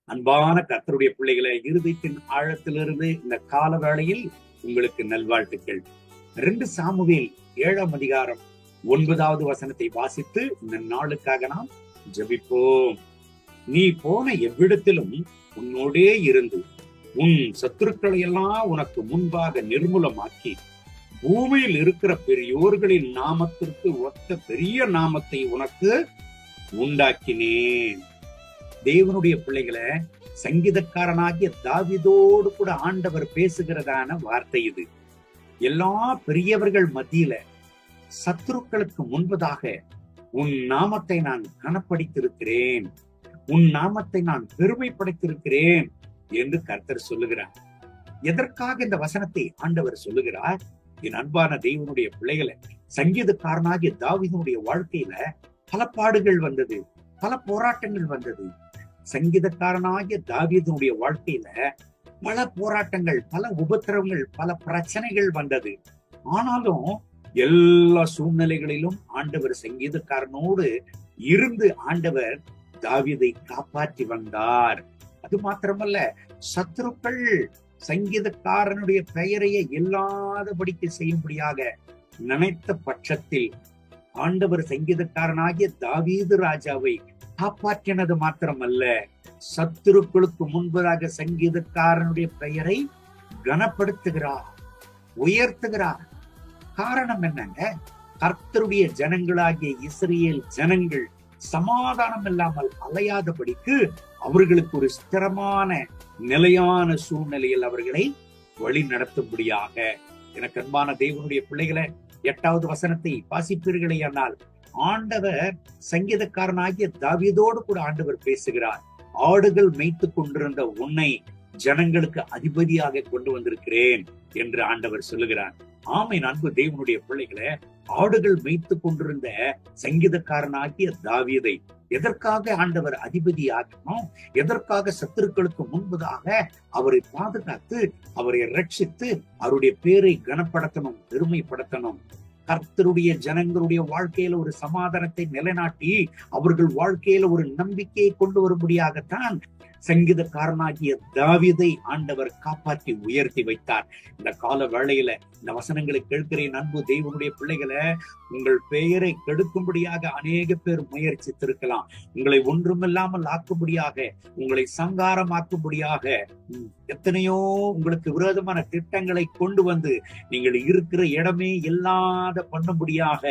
அன்பான கர்த்தருடைய பிள்ளைகளை, இருதயத்தின் ஆழத்திலிருந்து இந்த கால வேளையில் உங்களுக்கு நல்வாழ்த்துக்கள். 2 சாமுவேல் 7ஆம் அதிகாரம் 9வது வசனத்தை வாசித்து இந்த நாளுக்காக நாம் ஜெபிப்போம். நீ போன எவ்விடத்திலும் உன்னோடே இருந்து உன் சத்துருக்களை எல்லாம் உனக்கு முன்பாக நிர்மூலமாக்கி பூமியில் இருக்கிற பெரியோர்களின் நாமத்திற்கு ஒத்த பெரிய நாமத்தை உனக்கு உண்டாக்கினேன். தேவனுடைய பிள்ளைகளை, சங்கீதக்காரனாகிய தாவீதோடு கூட ஆண்டவர் பேசுகிறதான வார்த்தை இது. எல்லா பெரியவர்கள் மத்தியில சத்துருக்களுக்கு முன்பதாக உன் நாமத்தை நான் கனப்படுத்திருக்கிறேன், உன் நாமத்தை நான் பெருமைப்படுத்திருக்கிறேன் என்று கர்த்தர் சொல்லுகிறார். எதற்காக இந்த வசனத்தை ஆண்டவர் சொல்லுகிறார்? என் அன்பான தேவனுடைய பிள்ளைகளை, சங்கீதக்காரனாகிய தாவீதுடைய வாழ்க்கையில பல பாடுகள் வந்தது, பல போராட்டங்கள் வந்தது. சங்கீதக்காரனாகிய தாவீதுடைய வாழ்க்கையில பல போராட்டங்கள், பல உபத்திரவங்கள், பல பிரச்சனைகள் வந்தது. ஆனாலும் எல்லா சூழ்நிலைகளிலும் ஆண்டவர் சங்கீதக்காரனோடு இருந்து ஆண்டவர் தாவீதை காப்பாற்றி வந்தார். அது மாத்திரமல்ல, சத்துருக்கள் சங்கீதக்காரனுடைய பெயரையே இல்லாதபடிக்கு செய்யும்படியாக நினைத்த பட்சத்தில் ஆண்டவர் சங்கீதக்காரனாகிய தாவீது ராஜாவை காப்பாற்றினது மாத்திரமல்ல, சத்துருக்களுக்கு முன்பதாக சங்கீதக்காரனுடைய பெயரை கனப்படுத்துகிறார், உயர்த்துகிறார். காரணம் என்னங்க? கர்த்தருடைய ஜனங்களாகிய இஸ்ரவேல் ஜனங்கள் சமாதானம் இல்லாமல் அலையாதபடிக்கு அவர்களுக்கு ஒரு ஸ்திரமான நிலையான சூழ்நிலையில் அவர்களை வழி நடத்தும்படியாக. எனக்கு அன்பான தேவனுடைய பிள்ளைகளை, 8வது வசனத்தை வாசிப்பீர்களே ஆனால், ஆண்டவர் சங்கீதக்காரனாகிய தாவீதோடு கூட ஆண்டவர் பேசுகிறார். ஆடுகள் மேய்த்து கொண்டிருந்த உன்னை ஜனங்களுக்கு அதிபதியாக கொண்டு வந்திருக்கிறேன் என்று ஆண்டவர் சொல்லுகிறார். ஆமை அன்பு தேவனுடைய பிள்ளைகளை, ஆடுகள் மேய்த்து கொண்டிருந்த சங்கீதக்காரனாகிய தாவீதை எதற்காக ஆண்டவர் அதிபதியாக்கணும்? எதற்காக சத்துருக்களுக்கு முன்பதாக அவரை பாதுகாத்து, அவரை ரட்சித்து, அவருடைய பேரை கனப்படுத்தணும், பெருமைப்படுத்தணும். கர்த்தருடைய ஜனங்களுடைய வாழ்க்கையில ஒரு சமாதானத்தை நிலைநாட்டி அவர்கள் வாழ்க்கையில ஒரு நம்பிக்கையை கொண்டு வரும்படியாகத்தான் சங்கீதக்காரனாகிய தாவீதை ஆண்டவர் காப்பாற்றி உயர்த்தி வைத்தார். இந்த கால வேளையில இந்த வசனங்களை கேட்கிறேன் அன்பு தேவனுடைய பிள்ளைகளை, உங்கள் பெயரை கெடுக்கும்படியாக அநேக பேர் முயற்சித்திருக்கலாம். உங்களை ஒன்றுமில்லாமல் ஆக்கும்படியாக, உங்களை சங்காரமாக்கும்படியாக எத்தனையோ உங்களுக்கு விரோதமான திட்டங்களை கொண்டு வந்து நீங்கள் இருக்கிற இடமே இல்லாத பண்ணும்படியாக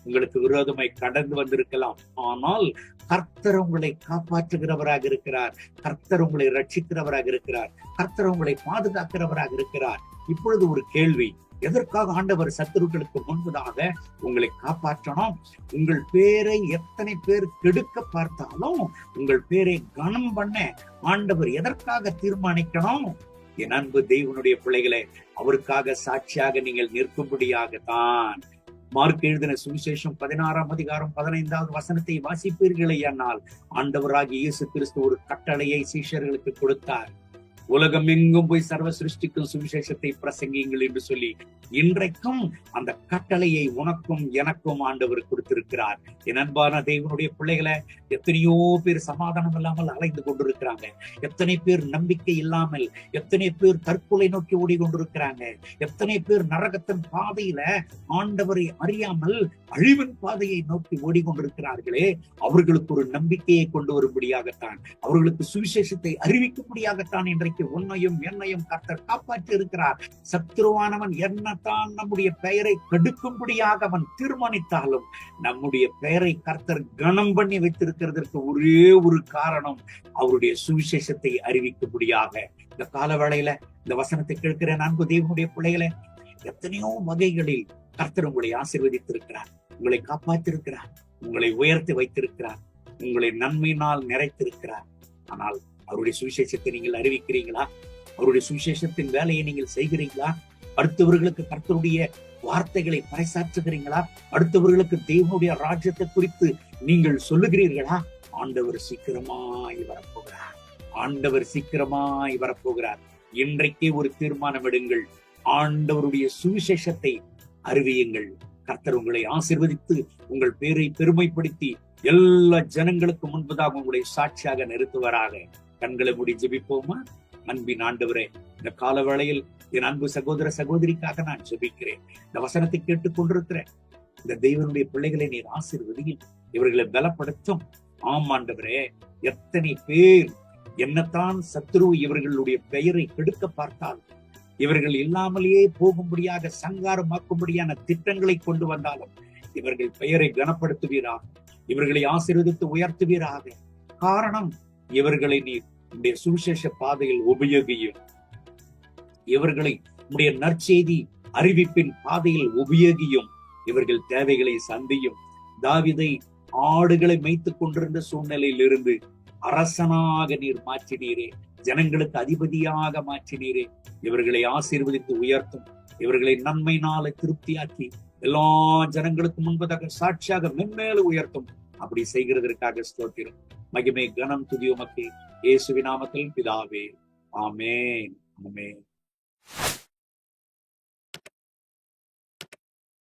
உங்களுக்கு விரோதமாய் கடந்து வந்திருக்கலாம். ஆனால் கர்த்தர் உங்களை காப்பாற்றுகிறவராக இருக்கிறார், கர்த்தர் உங்களை ரட்சிக்கிறவராக இருக்கிறார், கர்த்தர் உங்களை பாதுகாக்கிறவராக இருக்கிறார். இப்பொழுது ஒரு கேள்வி, எதற்காக ஆண்டவர் சத்துருக்களுக்கு முன்பதாக உங்களை காப்பாற்றணும்? உங்கள் பேரை எத்தனை பேர் கெடுக்க பார்த்தாலும் உங்கள் பேரை கனம் பண்ண ஆண்டவர் எதற்காக தீர்மானிக்கணும்? என் அன்பு தேவனுடைய பிள்ளைகளை, அவருக்காக சாட்சியாக நீங்கள் நிற்கும்படியாகத்தான். மார்க் எழுதின சுவிசேஷம் 16ஆம் அதிகாரம் 15வது வசனத்தை வாசிப்பீர்களே ஆனால், ஆண்டவராகிய இயேசு கிறிஸ்து ஒரு கட்டளையை சீஷர்களுக்கு கொடுத்தார். உலகம் எங்கும் போய் சர்வ சிருஷ்டிக்கும் சுவிசேஷத்தை பிரசங்கியுங்கள் என்று சொல்லி இன்றைக்கும் அந்த கட்டளையை உனக்கும் எனக்கும் ஆண்டவர் கொடுத்திருக்கிறார். என் அன்பான தேவனுடைய பிள்ளைகளை, எத்தனையோ பேர் சமாதானம் இல்லாமல் அலைந்து கொண்டிருக்கிறாங்க, எத்தனை பேர் நம்பிக்கை இல்லாமல், எத்தனை பேர் தற்கொலை நோக்கி ஓடிக்கொண்டிருக்கிறாங்க, எத்தனை பேர் நரகத்தின் பாதையில ஆண்டவரை அறியாமல் அழிவின் பாதையை நோக்கி ஓடிக்கொண்டிருக்கிறார்களே, அவர்களுக்கு ஒரு நம்பிக்கையை கொண்டு வரும்படியாகத்தான், அவர்களுக்கு சுவிசேஷத்தை அறிவிக்கும்படியாகத்தான் இன்றைக்கு உன்னையும் என்னையும் கர்த்தர் காப்பாற்றி இருக்கிறார். சத்துருவானவன் என்னத்தான் நம்முடைய பெயரை கெடுக்கும்படியாக அவன் தீர்மானித்தாலும் நம்முடைய பெயரை கர்த்தர் கனம் பண்ணி வைத்திருக்கிறதற்கு ஒரே ஒரு காரணம், அவருடைய சுவிசேஷத்தை அறிவிக்கும்படியாக. இந்த கால வேளையில இந்த வசனத்தை கேட்கிற அன்பு தேவனுடைய பிள்ளைகளை, எத்தனையோ வகைகளில் கர்த்தர் உங்களை ஆசீர்வதித்திருக்கிறார், உங்களை காப்பாற்றிருக்கிறார், உங்களை உயர்த்தி வைத்திருக்கிறார், உங்களை நன்மையினால் நிறைத்திருக்கிறார். ஆனால் அவருடைய சுவிசேஷத்தை நீங்கள் அறிவிக்கிறீங்களா? அவருடைய சுவிசேஷத்தின் வேலையை நீங்கள் செய்கிறீங்களா? அடுத்தவர்களுக்கு கர்த்தருடைய வார்த்தைகளை பறைசாற்றுகிறீங்களா? அடுத்தவர்களுக்கு தேவனுடைய ராஜ்யத்தை குறித்து நீங்கள் சொல்லுகிறீர்களா? ஆண்டவர் சீக்கிரமாய் வரப்போகிறார், ஆண்டவர் சீக்கிரமாய் வரப்போகிறார். இன்றைக்கே ஒரு தீர்மானம் எடுங்கள், ஆண்டவருடைய சுவிசேஷத்தை அறிவியுங்கள். கர்த்தர் உங்களை ஆசீர்வதித்து உங்கள் பேரை பெருமைப்படுத்தி எல்லா ஜனங்களுக்கு முன்பதாக உங்களை சாட்சியாக நிறுத்துவராக. கண்களை மூடி ஜெபிப்போமா? அன்பின் ஆண்டவரே, இந்த கால வேளையில் என் அன்பு சகோதர சகோதரிக்காக நான் ஜெபிக்கிறேன். இந்த வசனத்தை கேட்டுக் கொண்டிருக்கிறேன் இந்த தெய்வனுடைய பிள்ளைகளை நீர் ஆசீர்வதியும், இவர்களை பலப்படுத்தும். ஆம் ஆண்டவரே, எத்தனை பேர் என்னத்தான் சத்ரு இவர்களுடைய பெயரை கெடுக்க பார்த்தால், இவர்கள் இல்லாமலேயே போகும்படியாக சங்காரமாக்கும்படியான திட்டங்களை கொண்டு வந்தாலும் இவர்கள் பெயரை கனப்படுத்துவீராக, இவர்களை ஆசீர்வதித்து உயர்த்துவீராக. காரணம், இவர்களை நீர் உடைய சுவிசேஷ பாதையில் உபயோகியும், இவர்களை உடைய நற்செய்தி அறிவிப்பின் பாதையில் உபயோகியும், இவர்கள் தேவைகளை சந்தியும். தாவீதை ஆடுகளை மேய்த்துக் கொண்டிருந்த சூழ்நிலையில் இருந்து அரசனாக நீர் மாற்றினீரே, ஜனங்களுக்கு அதிபதியாக மாற்றினீரே. இவர்களை ஆசீர்வதித்து உயர்த்தும், இவர்களை நன்மையினால திருப்தியாக்கி எல்லா ஜனங்களுக்கு முன்பதாக சாட்சியாக மென்மேல உயர்த்தும். அப்படி செய்கிறதற்காக ஸ்தோத்திரம். மகிமை கனம் துதி உமக்கு, இயேசுவின் நாமத்தில் பிதாவே. ஆமென், ஆமென்.